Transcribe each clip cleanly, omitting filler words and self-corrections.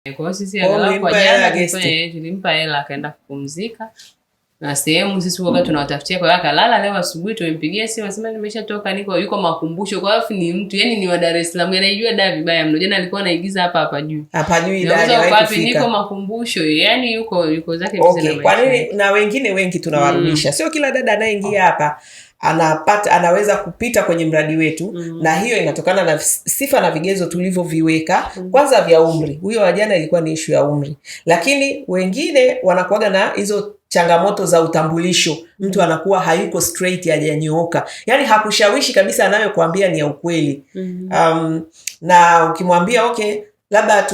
Kwa hiyo sisi angalau kwa jana tulimpa hela akaenda kupumzika. Na sehemu sisi wakati tunawatafutia kwa akalala leo asubuhi tumempigia simu anasema nimeshatoka yuko makumbusho kwa hiyo ni mtu yani ni wa Dar es Salaam anajua Dar vibaya mno. Jana alikuwa anaigiza hapa juu. Hapa juu Dar niko makumbusho yani yuko zake okay. Kwa nini na wengine wengi tunawarudisha? Sio kila dada anayeingia hapa anaweza kupita kwenye mradi wetu na hiyo inatokana na sifa na vigezo tulivyoviweka kwanza vya umri. Huyo wa jana ilikuwa ni issue ya umri. Lakini wengine wanakuaga na hizo changamoto za utambulisho. Mtu anakuwa hayuko straight, hajanyooka. Yaani hakushawishi kabisa anayokuambia ni ya ukweli. Na ukimwambia okay, labda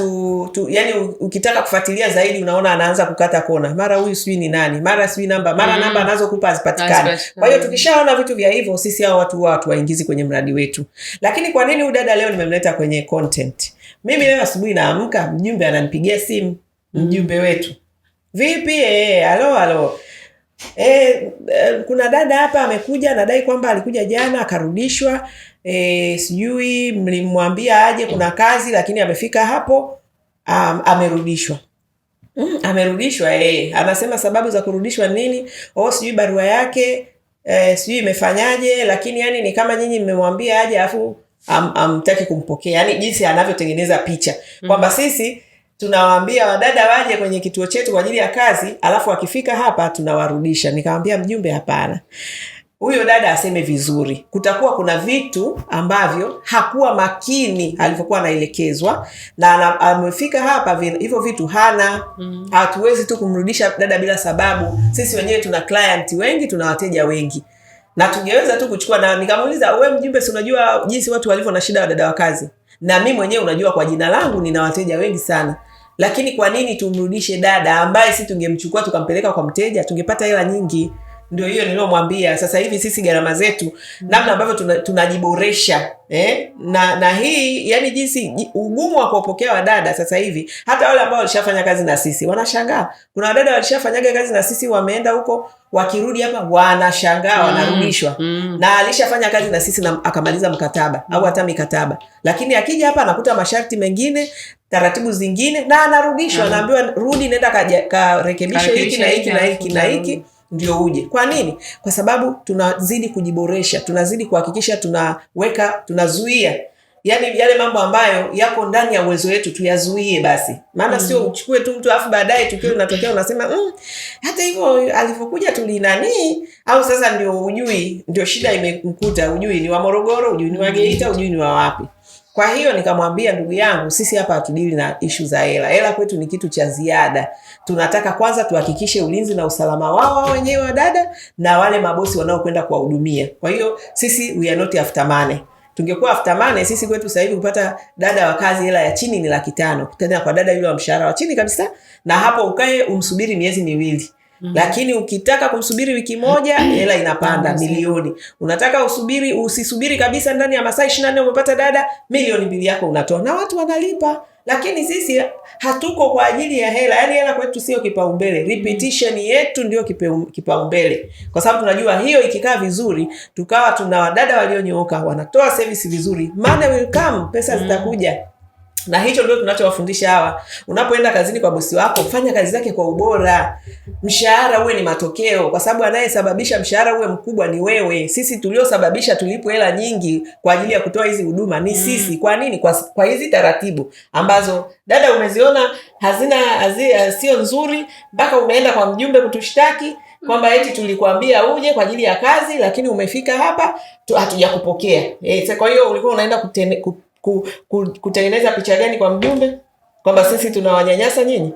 yani ukitaka kufuatilia zaidi unaona anaanza kukata kona. Mara huyu sijui ni nani, mara sijui namba, mara namba anazokupa hazipatikani. Kwa hiyo tukishaona vitu vya hivyo sisi hao watu waingizi kwenye mradi wetu. Lakini kwa nini udada leo nimemleta kwenye content? Mimi leo asubuhi naamka, mjumbe ananipigia simu, mjumbe wetu. Vipi halo. Kuna dada hapa amekuja anadai kwamba alikuja jana akarudishwa. Sijui mlimwambia aje kuna kazi lakini amefika hapo amerudishwa. Amerudishwa anasema sababu za kurudishwa nini? Sijui barua yake sijui imefanyaje, lakini yani ni kama nyinyi mmemwambia aje afu amtaki kumpokea. Yani jinsi anavyotengeneza picha kwamba sisi tunawaambia wadada waje kwenye kituo chetu kwa ajili ya kazi, alafu akifika hapa tunawarudisha. Nikamwambia mjumbe hapana. Huyo dada aseme vizuri. Kutakuwa kuna vitu ambavyo hakuwa makini alivyokuwa anaelekezwa na amefika hapa hivyo vitu hana. Hatuwezi tu kumrudisha dada bila sababu. Sisi wenyewe tuna client wengi, tuna wateja wengi. Na tungeweza tu kuchukua na nikamuuliza wewe mjumbe si unajua jinsi watu walivyo na shida wadada wa kazi? Na mimi mwenyewe unajua kwa jina langu nina wateja wengi sana. Lakini kwa nini tumrudishe dada ambaye si tungemchukua tukampeleka kwa mteja tungepata hela nyingi? Ndio hiyo nilomwambia. Sasa hivi sisi gharama zetu namna ambavyo tunajiboresha na hii yani jinsi ugumu wa kuwapokea wadada sasa hivi, hata wale ambao walishafanya kazi na sisi wanashangaa. Kuna wadada walishafanyaga kazi na sisi wameenda huko, wakirudi hapa wanashangaa wanarudishwa. Na alishafanya kazi na sisi na akamaliza mkataba au hata mikataba, lakini akija hapa anakuta masharti mengine, taratibu zingine na anarudishwa. Anaambiwa rudi nenda karekebisha hiki na hiki na hiki na hiki ndio uje. Kwa nini? Kwa sababu tunazidi kujiboresha, tunazidi kuhakikisha tunazuia yani yale mambo ambayo yako ndani ya uwezo wetu tuyazuie basi. Maana sio uchukue tu mtu afu baadaye tukio linatokea unasema hata hivyo alivyokuja tulinani, au sasa ndio ujui, ndio shida imemkuta, ujui ni wa Morogoro, ujui ni wa Geita, ujui ni wa wapi. Kwa hiyo nikamwambia ndugu yangu, sisi hapa hatudili na issue za hela. Hela kwetu ni kitu cha ziada. Tunataka kwanza tuhakikishe ulinzi na usalama wao wenyewe wa dada na wale mabosi wanaokwenda kuwahudumia. Kwa hiyo sisi we are not after money. Tungekuwa after money sisi kwetu sasa hivi kupata dada wa kazi hela ya chini ni 500,000. Tena kwa dada yule wa mshahara wa chini kabisa, na hapo ukae umsubiri miezi 2. Lakini ukitaka kumsubiri wiki moja hela inapanda milioni. Unataka usisubiri kabisa, ndani ya masaa 24 umepata dada, milioni 2 yako unatoa na watu wanalipa. Lakini sisi hatuko kwa ajili ya hela. Yaani hela kwetu sio kipaumbele. Repetition yetu ndio kipaumbele. Kwa sababu tunajua hiyo ikikaa vizuri, tukawa tuna wadada walionyooka, wanatoa service vizuri, money will come, pesa zitakuja. Na hicho ndio tunachowafundisha hawa. Unapoenda kazini kwa bosi wako, fanya kazi zake kwa ubora. Mshahara uwe ni matokeo, kwa sababu anayesababisha mshahara uwe mkubwa ni wewe. Sisi tuliosababisha tulipo hela nyingi kwa ajili ya kutoa hizi huduma ni sisi. Kwa nini? Kwa hizi taratibu ambazo dada umeziona sio nzuri, mpaka umeenda kwa mjumbe kutushtaki kwamba eti tulikuambia uje kwa ajili ya kazi lakini umefika hapa hatujakupokea. Kwa hiyo ulikuwa unaenda kutengeneza picha gani kwa mjumbe? Kwamba sisi tunawanyanyasa nyinyi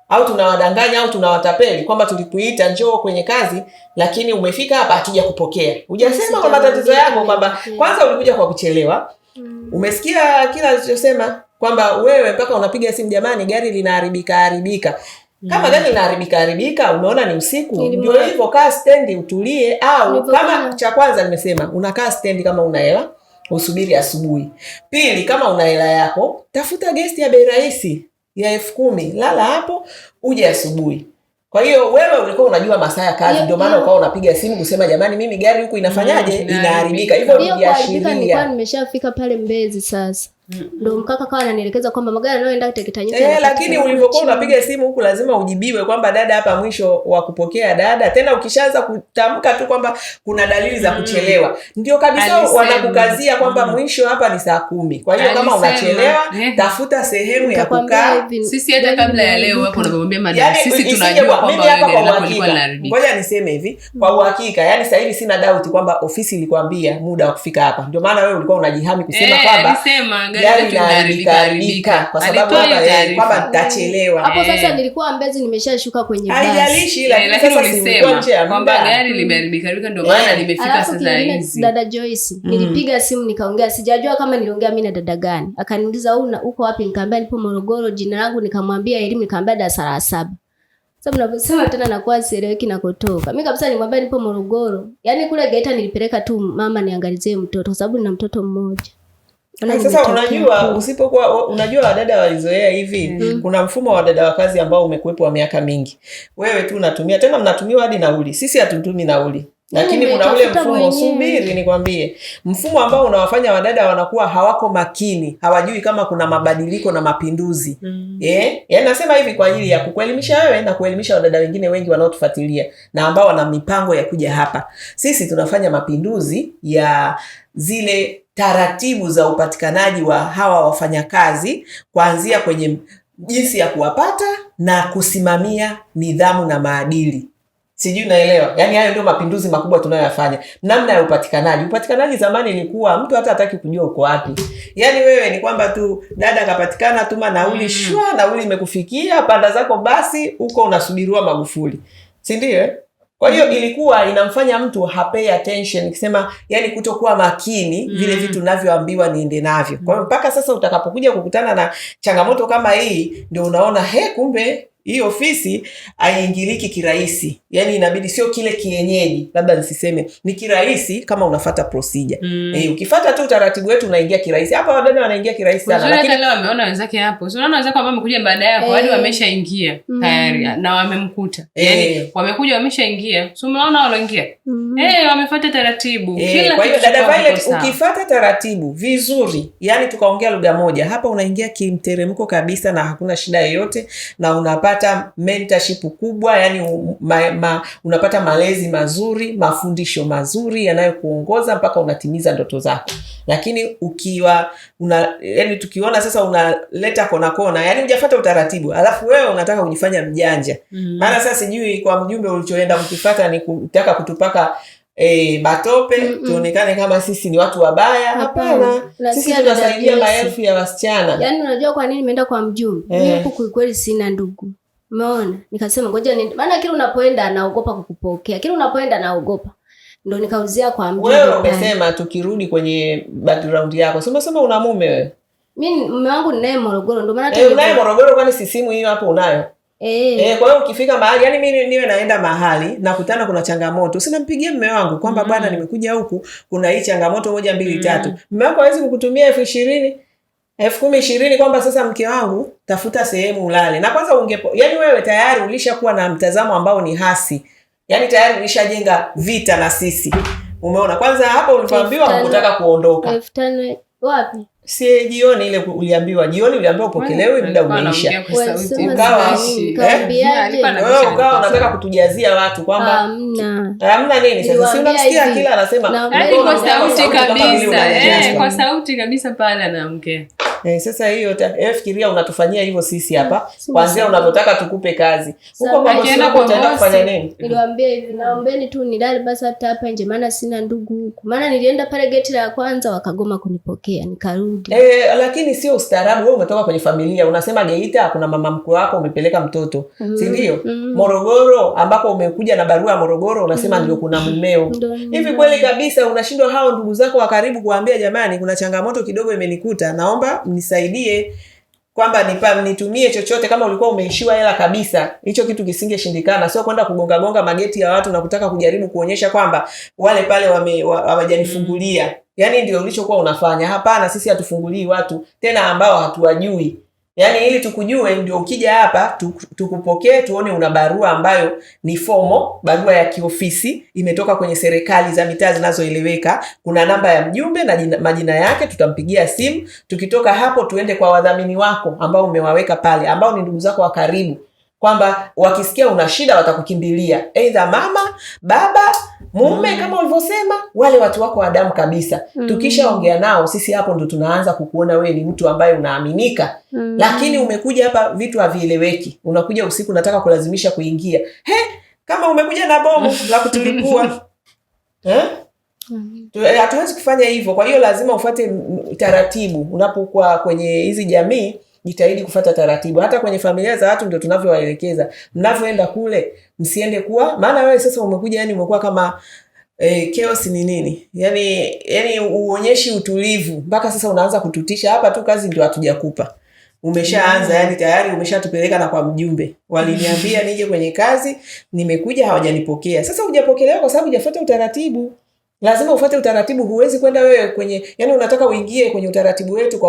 au tunawadanganya au tunawatapeli kwamba tulikuita njoo kwenye kazi lakini umefika hapa hatujakupokea. Hujasema kwa matatizo yako kwamba kwanza ulikuja kwa kuchelewa. Umesikia kila alichosema kwamba wewe mpaka unapiga simu jamani gari linaharibika. Kama gari linaharibika umeona ni usiku, ndio hivyo kaa stendi utulie, au kama cha kwanza nimesema unakaa stendi kama una hela usubiri asubuhi. Pili, kama una hela yako tafuta guest ya bei rahisi ya 10,000, lala hapo uje asubuhi. Kwa hiyo wewe ulikuwa unajua masaa ya kazi, ndio maana ukawa unapiga simu kusema jamani mimi gari huku inafanyaje inaharibika. Hivyo ni biashara. Nilikuwa nimeshafika pale Mbezi sasa. Ndio mkaka kawa ananielekeza kwamba magari yanayoenda Teketanyika. Lakini ulipokuwa unapiga simu huku lazima ujibiwe kwamba dada hapa mwisho wa kupokea dada. Tena ukishaanza kutamka tu kwamba kuna dalili za kuchelewa, ndio kabisa wanakukazia kwamba mwisho hapa ni saa 10. Kwa hiyo kama unachelewa tafuta sehemu ya kukaa. Sisi hata kabla ya leo hapo unamwambia madam, sisi tunajua kwamba wewe gari lako lilikuwa linaribika. Ngoja niseme hivi kwa uhakika, yani sasa hivi sina doubt kwamba ofisi ilikwambia muda wa kufika hapa. Ndio maana wewe ulikuwa unajihami kusema kwamba gari linaharibika kwa sababu kwamba nitachelewa. Hapo sasa nilikuwa Mbezi nimeshashuka kwenye basi. Haijalishi, lakini ulisema kwamba gari limeharibika ndio maana nimefika sasa hizi. Dada Joyce nilipiga simu nikaongea, sijajua kama niliongea mimi na dada gani. Akaniuliza uko wapi? Nikamwambia nipo Morogoro, jina langu nikamwambia elimu, nikamwambia darasa la 7. Sasa mnaposema tena nakuwa sieleweki na kutoka. Mimi kabisa nilimwambia nipo Morogoro. Yaani kule Geita nilipeleka tu mama niangalizie mtoto kwa sababu nina mtoto mmoja. Sasa unajua usipokuwa unajua wadada walizoea hivi kuna mfumo wa wadada wa kazi ambao umekuwepo wa miaka mingi. Wewe tu unatumia, tena mnatumiwa hadi nauli. Sisi hatutumi nauli. Lakini kuna ule mfumo, subiri nikwambie, mfumo ambao unawafanya wadada wanakuwa hawako makini, hawajui kama kuna mabadiliko na mapinduzi. Yaani nasema hivi kwa ajili ya kukuelimisha wewe na kuelimisha wadada wengine wengi wanaotufuatilia na ambao wana mipango ya kuja hapa. Sisi tunafanya mapinduzi ya zile taratibu za upatikanaji wa hawa wafanyakazi, kuanzia kwenye jinsi ya kuwapata na kusimamia nidhamu na maadili. Sijui naelewa. Yaani hayo ndio mapinduzi makubwa tunayoyafanya. Namna ya upatikanaji. Upatikanaji zamani ilikuwa mtu hata hataki kujua uko wapi. Yaani wewe ni kwamba tu dada kapatikana, tuma nauli, shwa nauli imekufikia, panda zako basi, uko unasubiriwa Magufuli. Si ndio? Kwa hiyo ilikuwa inamfanya mtu hapay attention, nikisema yani kutokuwa makini vile vitu ninavyoambiwa niende navyo. Kwa hiyo mpaka sasa utakapokuja kukutana na changamoto kama hii ndio unaona kumbe hii ofisi haiingiliki kirahisi. Yaani inabidi sio kile kienyeji, labda nisiseme ni kirahisi kama unafuata procedure. Ukifuata tu utaratibu wetu unaingia kirahisi. Hapa wadada wanaingia kirahisi sana. Lakini leo wameona wenzake hapo. Unaona wenzake ambao wamekuja baada yako hadi wameshaingia tayari na wamemkuta. Yaani wamekuja wameshaingia. So umeona waloingia? Wamefuata taratibu. Kila kwa hiyo dada Violet ukifuata taratibu vizuri, yani tukaongea lugha moja, hapa unaingia kimteremko kabisa na hakuna shida yoyote na unapata mentorship kubwa, yani unapata malezi mazuri, mafundisho mazuri yanayokuongoza mpaka unatimiza ndoto zako. Lakini ukiwa yani tukiona sasa unaleta kona, yani hujafuata utaratibu, alafu wewe unataka kujifanya mjanja. Maana sasa sijui kwa mjumbe ulichoenda mkifuata ni kutaka kutupaka batope tuonekane kama sisi ni watu wabaya. Hapana, sisi tunasaidia maelfu ya wasichana. Yaani unajua kwa nini nimeenda kwa mjumbe? Mimi huku kweli sina ndugu. Umeona? Nikasema ngoja maana kile unapoenda anaogopa kukupokea. Kile unapoenda anaogopa. Ndio nikauzia kwa mjumbe. Wewe umesema tukirudi kwenye background yako. Sema sema una mume wewe. Mimi mume wangu ninaye Morogoro, ndio maana unaye Morogoro, kwani si simu hiyo hapo unayo? Kwa hiyo ukifika mahali, yani mimi niwe naenda mahali nakutana kuna changamoto, sinampigia mume wangu kwamba bwana nimekuja huku kuna hii changamoto 1 2 3. Mume wako hawezi kukutumia 20,000 10,000 kwamba sasa mke wangu tafuta sehemu ulale. Na kwanza yani wewe tayari ulishakuwa na mtazamo ambao ni hasi. Yani tayari ulishajenga vita na sisi. Umeona? Kwanza hapa ulipoambiwa unataka kuondoka. 5,000 wapi? Si jioni ile uliambiwa, upokelewe muda umeisha. Ukawa unataka kutujazia watu kwamba hamna nini sasa. Si unamsikia kila anasema kwa sauti kabisa pale anaongea. Sasa hiyo fikiria unatufanyia hivyo sisi hapa kwanza unapotaka tukupe kazi. Huko kwa sababu utaenda kufanya nini? Niliwaambia hivi, naombeni tu nilale basi hapa nje maana sina ndugu huko. Maana nilienda pale geti la kwanza wakagoma kunipokea, nikarudi. Lakini sio ustaarabu. Wewe umetoka kwenye familia, unasema Geita kuna mama mkwe wako umepeleka mtoto. Si ndio? Morogoro ambako umekuja na barua ya Morogoro unasema ndio kuna mumeo. Hivi kweli kabisa unashindwa hao ndugu zako wa karibu kuambia jamani kuna changamoto kidogo imenikuta, naomba mnisaidie kwamba nitumie chochote. Kama ulikuwa umeishiwa hela kabisa, hicho kitu kisingeshindikana. Sio kwenda kugonga mageti ya watu na kutaka kujaribu kuonyesha kwamba wale pale hawajanifungulia. Yaani ndio ulichokuwa unafanya. Hapana, sisi hatufungulii watu tena ambao hatuwajui. Yaani ili tukujue ndio ukija hapa tukupokee, tuone una barua ambayo ni fomo, barua ya kiofisi imetoka kwenye serikali za mitaa zinazoeleweka. Kuna namba ya mjumbe na majina yake, tutampigia simu. Tukitoka hapo tuende kwa wadhamini wako ambao umewaweka pale, ambao ni ndugu zako wa karibu, kwamba wakisikia una shida watakukimbilia, aidha mama, baba, mume kama ulivyosema, wale watu wako wa damu kabisa. Tukishaongea nao sisi, hapo ndo tunaanza kukuona wewe ni mtu ambaye unaaminika. Lakini umekuja hapa vitu havieleweki, unakuja usiku unataka kulazimisha kuingia. Kama umekuja na bomu la kutulipua hatuwezi kufanya hivyo. Kwa hiyo lazima ufuate taratibu. Unapokuwa kwenye hizi jamii, jitahidi kufuata taratibu. Hata kwenye familia za watu ndio tunavyowaelekeza. Mnavyoenda kule, msiende kuwa, maana wewe sasa umekuja, yani umekuwa kama chaos ni nini? Yani uonyeshi utulivu. Mpaka sasa unaanza kututisha. Hapa tu kazi ndio hatujakupa. Umeshaanza, yani tayari umeshatupeleka na kwa mjumbe. Waliniambia nije kwenye kazi, nimekuja hawajanipokea. Sasa hujapokelewa kwa sababu hujafuata utaratibu. Lazima ufuate utaratibu. Huwezi kwenda wewe kwenye, yani unataka uingie kwenye utaratibu wetu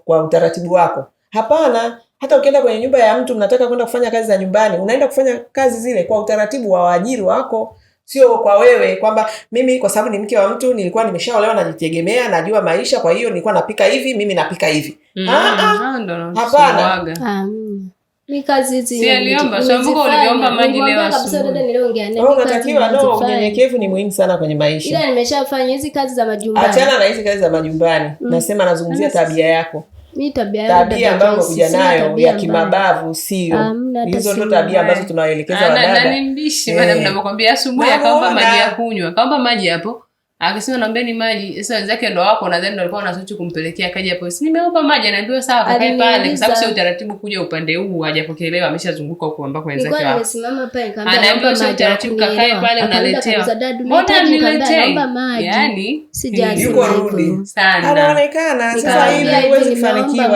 kwa utaratibu wako. Hapana. Hata ukienda kwenye nyumba ya mtu, mnataka kwenda kufanya kazi za nyumbani, unaenda kufanya kazi zile kwa utaratibu wa waajiri wako, sio kwa wewe kwamba mimi kwa sababu ni mke wa mtu, nilikuwa nimeshaolewa, najitegemea, najua maisha, kwa hiyo nilikuwa napika hivi, mimi napika hivi. Hapana. Ni kazi hizi. Si aliomba, sababu uliomba maji leo asubuhi. Unatakiwa unyenyekevu ni muhimu sana kwenye maisha. Ila nimeshafanya hizi kazi za majumbani. Achana na hizi kazi za majumbani. Nasema nazungumzia tabia yako. Mimi tabia ambayo umekuja nayo ya kimabavu sio. Hizo ndo tabia ambazo tunawaelekeza wadada. Na nimbishi baada mnapokuambia asubuhi akaomba maji ya kunywa. Kaomba maji hapo. Akisema naombeni maji. Sasa wenzake ndo wako nadhani ndo walikuwa wanasuchu kumpelekea, akaja hapo. Si nimeomba maji, anaambiwa sawa kakae pale, kwa sababu sio utaratibu kuja upande huu hajapokelewa, ameshazunguka huko ambako wenzake wako. Nimesimama pale nikamwambia anaambiwa sio utaratibu, kakae pale unaletewa. Mbona niletea maji? Yani sijazi yuko rudi sana. Anaonekana sasa hivi huwezi kufanikiwa.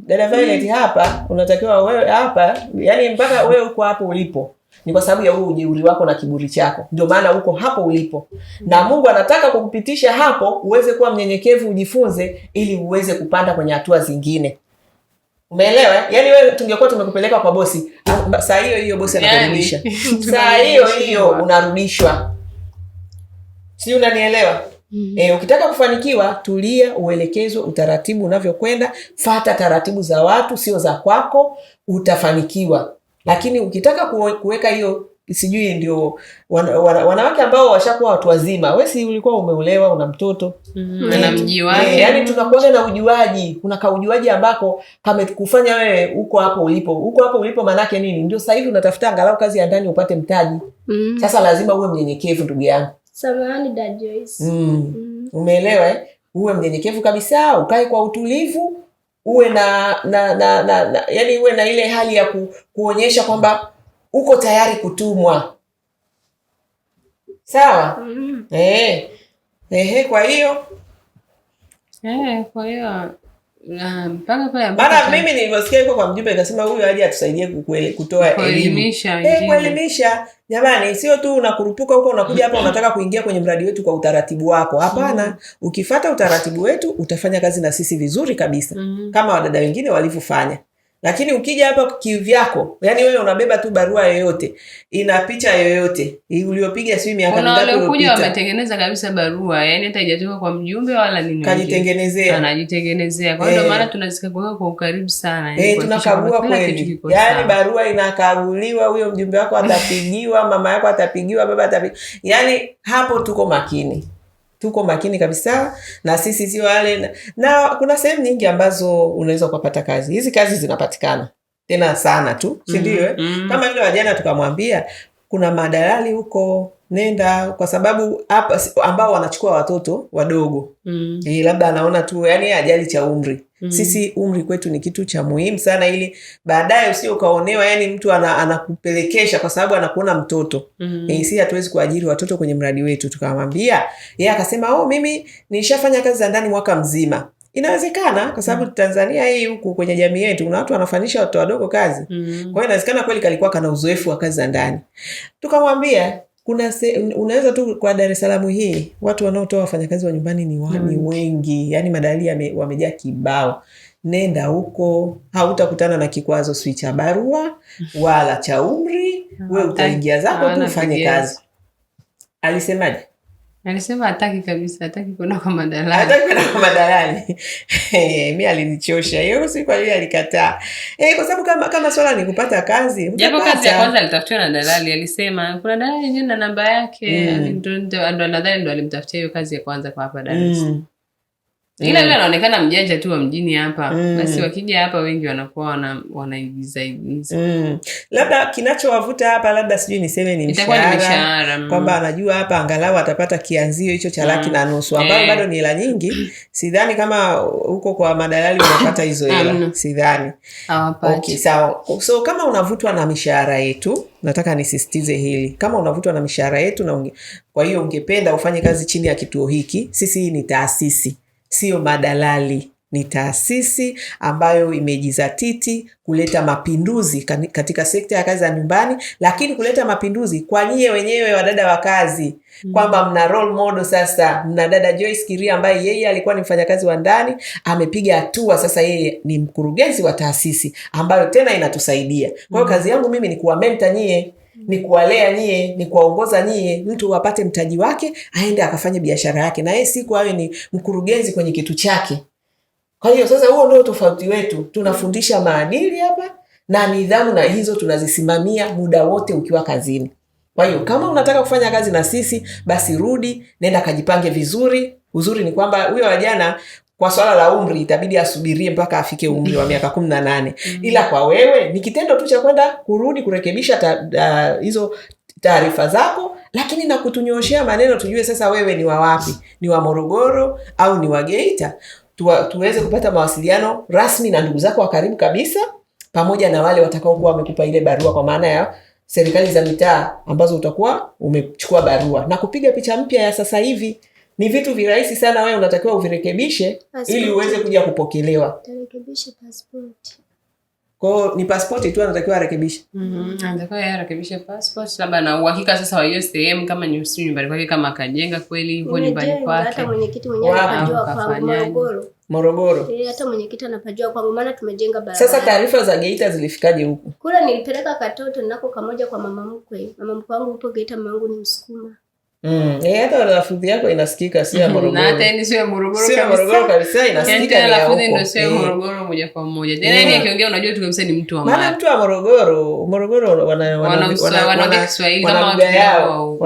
Dada Violet hapa unatakiwa wewe hapa, yani mpaka wewe uko hapo ulipo ni kwa sababu ya huo ujeuri wako na kiburi chako. Ndio maana uko hapo ulipo. Na Mungu anataka kukupitisha hapo uweze kuwa mnyenyekevu, ujifunze ili uweze kupanda kwenye hatua zingine. Umeelewa? Yaani wewe tungekuwa tumekupeleka kwa bosi, saa hiyo bosi anakurudisha. Saa hiyo unarudishwa. Si unanielewa? Ukitaka kufanikiwa, tulia, uelekezwe utaratibu unavyokwenda, fuata taratibu za watu sio za kwako, utafanikiwa. Lakini ukitaka kuweka hiyo sijui ndio wanawake ambao washakuwa watu wazima, wewe si ulikuwa umeolewa una mtoto na mji wake, yani tunakuwa na ujuaji, kuna kaujuaji ambako kamekufanya wewe uko hapo ulipo maana yake nini? Ndio sasa hivi unatafuta angalau kazi ya ndani upate mtaji. Sasa lazima uwe mnyenyekevu ndugu yangu. Samahani dad Joyce. Umeelewa Uwe mnyenyekevu kabisa, ukae kwa utulivu, uwe na yani uwe na ile hali ya kuonyesha kwamba uko tayari kutumwa. Sawa? Kwa hiyo mpaka pale maana mimi nilivyosikia yuko kwa mjumbe nikasema huyu aje atusaidie kutoa elimu. Kuelimisha. Jamani, sio tu unakurupuka huko unakuja hapa unataka kuingia kwenye mradi wetu kwa utaratibu wako. Hapana, ukifuata utaratibu wetu utafanya kazi na sisi vizuri kabisa. Kama wadada wengine walivyofanya. Lakini ukija hapa kivyako, yani wewe unabeba tu barua yoyote, ina picha yoyote, uliopiga sio miaka mingapi iliyopita. Wale wametengeneza kabisa barua, yani hata haijatoka kwa mjumbe wala nini. Kajitengenezea. Anajitengenezea. Kwa hiyo maana tunazikagua kwa ukaribu sana. Tunakagua kweli. Yani barua inakaguliwa, huyo mjumbe wako atapigiwa, mama yako atapigiwa, baba atapigiwa. Yani hapo tuko makini. Tuko makini kabisa na sisi sio wale na kuna sehemu nyingi ambazo unaweza kupata kazi. Hizi kazi zinapatikana tena sana tu, si ndio? Kama yule wajana tukamwambia kuna madalali huko, nenda, kwa sababu hapa ambao wanachukua watoto wadogo. Labda anaona tu yani ajali cha umri. Sisi umri kwetu ni kitu cha muhimu sana, ili baadaye usio kaonewa yani mtu anakupelekesha kwa sababu anakuona mtoto. Sisi hatuwezi kuajiri watoto kwenye mradi wetu. Tukamwambia, yeye akasema mimi nilishafanya kazi za ndani mwaka mzima. Inawezekana kwa sababu Tanzania hii huku kwenye jamii yetu kuna watu wanafanisha watoto wadogo kazi. Kwa hiyo inawezekana kweli kalikuwa kana uzoefu wa kazi za ndani. Tukamwambia unaweza tu kwa Dar es Salaam hii watu wanaotoa wafanyakazi wa nyumbani ni wengi, yani madalali wamejaa kibao. nenda huko, hautakutana na kikwazo swi cha barua wala cha umri, wewe utaingia zako tu ufanye kazi. Alisemaje? Alisema hataki kabisa, hataki kwenda kwa madalali. Hataki kwenda kwa madalali. Mimi alinichosha. Hiyo si kwa hiyo alikataa. Kwa sababu kama swala ni kupata kazi, japo kazi ya kwanza alitafutiwa na dalali, alisema kuna dalali yenyewe na namba yake, ndio nadhani ndio alimtafutia hiyo kazi ya kwanza kwa hapa Dar es Salaam. Ila yule anaonekana mjanja tu wa mjini hapa. Basi wakija hapa wengi wanakuwa wanaigiza. Labda kinachowavuta hapa labda sijui niseme ni mshahara. Kwamba anajua hapa angalau atapata kianzio hicho cha 1,500,000 ambayo bado ni hela nyingi. Sidhani kama huko kwa madalali unapata hizo hela. Sidhani. Okay, sawa. So kama unavutwa na mishahara yetu, nataka nisisitize hili. Kama unavutwa na mishahara yetu na kwa hiyo ungependa ufanye kazi chini ya kituo hiki, sisi ni taasisi. Sio madalali, ni taasisi ambayo imejizatiti kuleta mapinduzi katika sekta ya kazi za nyumbani, lakini kuleta mapinduzi kwa nyie wenyewe wadada wa kazi. Kwamba mna role model sasa, mna dada Joyce Kiria ambaye yeye alikuwa ni mfanyakazi wa ndani, amepiga hatua sasa yeye ni mkurugenzi wa taasisi ambayo tena inatusaidia. Kwa hiyo kazi yangu mimi ni kuwamenta nyie, ni kuwalea nyie, ni kuwaongoza nyie, mtu apate mtaji wake, aende akafanye biashara yake, na yeye siku awe ni mkurugenzi kwenye kitu chake. Kwa hiyo sasa huo ndio tofauti wetu. Tunafundisha maadili hapa na nidhamu, na hizo tunazisimamia muda wote ukiwa kazini. Kwa hiyo kama unataka kufanya kazi na sisi, basi rudi, nenda kajipange vizuri. Uzuri ni kwamba huyo wajana kwa swala la umri itabidi asubirie mpaka afike umri wa miaka 18. Ila kwa wewe ni kitendo tu cha kwenda kurudi kurekebisha hizo taarifa zako, lakini na kutunyooshea maneno tujue sasa wewe ni wa wapi, ni wa Morogoro au ni wa Geita, tuweze kupata mawasiliano rasmi na ndugu zako wa karibu kabisa, pamoja na wale watakao kuwa wamekupa ile barua, kwa maana ya serikali za mitaa ambazo utakuwa umechukua barua. Na kupiga picha mpya ya sasa hivi ni vitu virahisi sana, wewe unatakiwa uvirekebishe ili uweze kuja kupokelewa. Tarekebisha passport. Kwa ni passport tu anatakiwa arekebishe. Anatakiwa arekebishe passport, labda na uhakika sasa wa hiyo sehemu, kama ni usini nyumbani kwake, kama akajenga kweli hivyo nyumbani kwake. Hata mwenyekiti mwenyewe anajua kwa Morogoro. Hata mwenyekiti anapajua kwangu, maana tumejenga barabara. Sasa taarifa za Geita zilifikaje huko? Kule nilipeleka katoto nako kamoja kwa mama mkwe. Mama mkwe wangu upo Geita, mama wangu ni Msukuma. Hata lafudhi yako inasikika sio Morogoro. Na hata ni sio Morogoro kabisa. Sio Morogoro kabisa, inasikika ni lafudhi ndio sio Morogoro moja kwa moja. Tena yeye akiongea unajua tu kabisa ni mtu wa maana. Maana mtu wa Morogoro wana Kiswahili kama watu wao.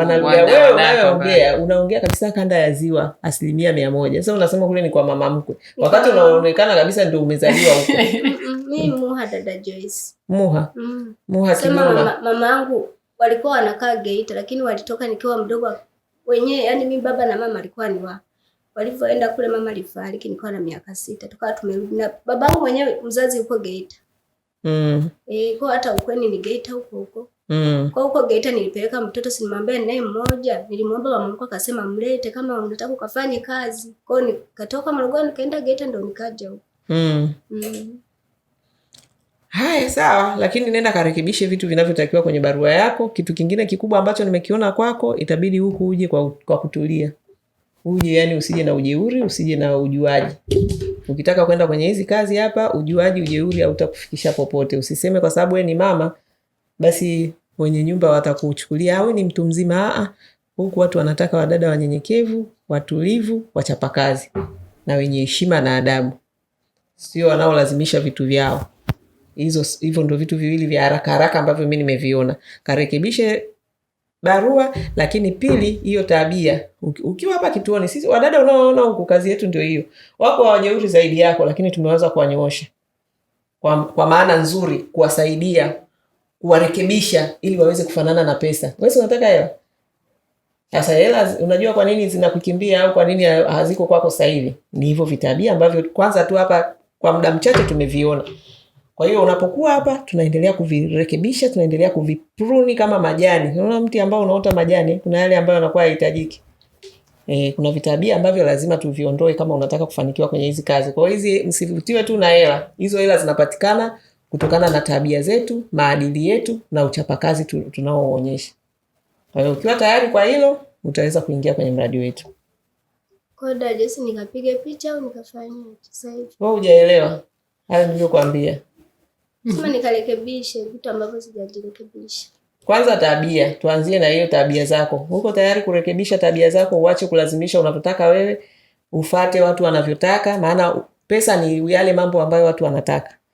Wewe unaongea kabisa kanda ya Ziwa 100%. Sasa unasema kule ni kwa mama mkwe. Wakati unaonekana kabisa ndio umezaliwa huko. Mimi Muha dada Joyce. Muha. Muha Kinoma. Mama yangu walikuwa wanakaa Geita, lakini walitoka nikiwa mdogo wenyewe, yani mimi baba na mama alikuwa ni walivyoenda kule mama alifariki nikiwa na miaka 6, tukawa tumerudi na babangu mwenyewe mzazi yuko Geita. Kwa hata ukweni ni Geita huko. Kwa huko Geita nilipeleka mtoto, sinimwambia naye mmoja, nilimwomba mama mkwe akasema mlete kama unataka ukafanye kazi. Kwa hiyo nikatoka Morogoro nikaenda Geita ndo nikaja huko. Haya, sawa, lakini nenda karekebishe vitu vinavyotakiwa kwenye barua yako. Kitu kingine kikubwa ambacho nimekiona kwako, itabidi huku uje kwa kutulia. Uje yani usije na ujeuri, usije na ujuaji. Ukitaka kwenda kwenye hizi kazi hapa, ujuaji, ujeuri hautakufikisha popote. Usiseme kwa sababu wewe ni mama basi wenye nyumba watakuchukulia au ni mtu mzima. Huku watu wanataka wadada wanyenyekevu, watulivu, wachapakazi na wenye heshima na adabu. Sio wanaolazimisha vitu vyao. Hivyo ndio vitu viwili vya haraka haraka ambavyo mimi nimeviona. Karekebishe barua, lakini pili hiyo tabia. Ukiwa hapa kituoni, sisi wadada unaoona huku kazi yetu ndio hiyo. Wako wajeuri zaidi yako, lakini tumeweza kuwanyoosha. Kwa maana nzuri, kuwasaidia, kuwarekebisha ili waweze kufanana na pesa. Wewe unataka hela? Sasa hela unajua kwa nini zinakukimbia au kwa nini haziko kwako sasa hivi? Ni hivyo vitabia ambavyo kwanza tu hapa kwa muda mchache tumeviona. Kwa hiyo unapokuwa hapa tunaendelea kuvirekebisha, tunaendelea kuvipruni kama majani. Unaona mti ambao unaota majani, kuna yale ambayo yanakuwa hayahitajiki. Kuna vitabia ambavyo lazima tuviondoe kama unataka kufanikiwa kwenye hizi kazi. Kwa hiyo hizi msivutiwe tu na hela. Hizo hela zinapatikana kutokana na tabia zetu, maadili yetu na uchapakazi tunaoonyesha. Kwa hiyo ukiwa tayari kwa hilo, utaweza kuingia kwenye mradi wetu. Kwa dada Joyce nikapiga picha au nikafanya sasa hivi? Wewe hujaelewa. Hayo nilivyokuambia. Sema nikarekebishe vitu ambavyo sijajirekebisha. Kwanza tabia, tuanzie na hiyo tabia zako. Uko tayari kurekebisha tabia zako, uache kulazimisha unapotaka wewe, ufate watu wanavyotaka, maana pesa ni yale mambo ambayo watu wanataka.